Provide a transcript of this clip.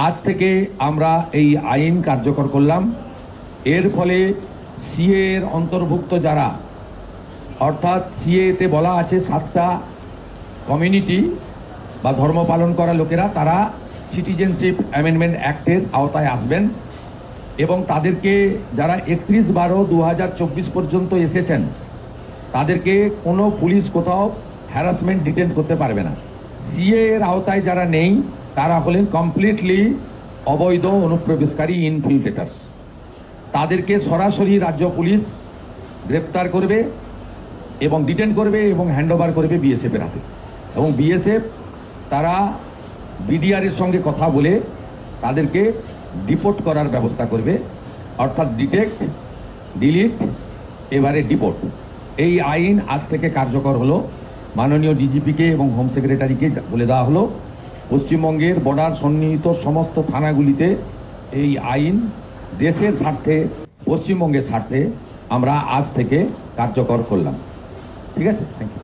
আজ থেকে আমরা এই আইন কার্যকর করলাম। এর ফলে সিএ এর অন্তর্ভুক্ত যারা, অর্থাৎ সিএতে বলা আছে 7টা কমিউনিটি বা ধর্ম পালন করা লোকেরা, তারা সিটিজেনশিপ অ্যামেন্ডমেন্ট অ্যাক্টের আওতায় আসবেন এবং তাদেরকে যারা 31/12/2024 পর্যন্ত এসেছেন তাদেরকে কোনো পুলিশ কোথাও হ্যারাসমেন্ট ডিটেন করতে পারবে না। সিএ এর আওতায় যারা নেই তারা হলেন কমপ্লিটলি অবৈধ অনুপ্রবেশকারী ইনফিল্ট্রেটার্স। তাদেরকে সরাসরি রাজ্য পুলিশ গ্রেপ্তার করবে এবং ডিটেন করবে এবং হ্যান্ডওভার করবে বিএসএফ এর হাতে, এবং বিএসএফ তারা বিডিআর এর সঙ্গে কথা বলে তাদেরকে ডিপোর্ট করার ব্যবস্থা করবে, অর্থাৎ ডিটেক্ট, ডিলিট, এবারে ডিপোর্ট। এই আইন আজ থেকে কার্যকর হলো। মাননীয় ডিজিপিকে এবং হোম সেক্রেটারিকে বলে দেওয়া হলো পশ্চিমবঙ্গের বর্ডার সন্নিহিত সমস্ত থানাগুলিতে এই আইন দেশের স্বার্থে, পশ্চিমবঙ্গের স্বার্থে আমরা আজ থেকে কার্যকর করলাম। ঠিক আছে, থ্যাংক ইউ।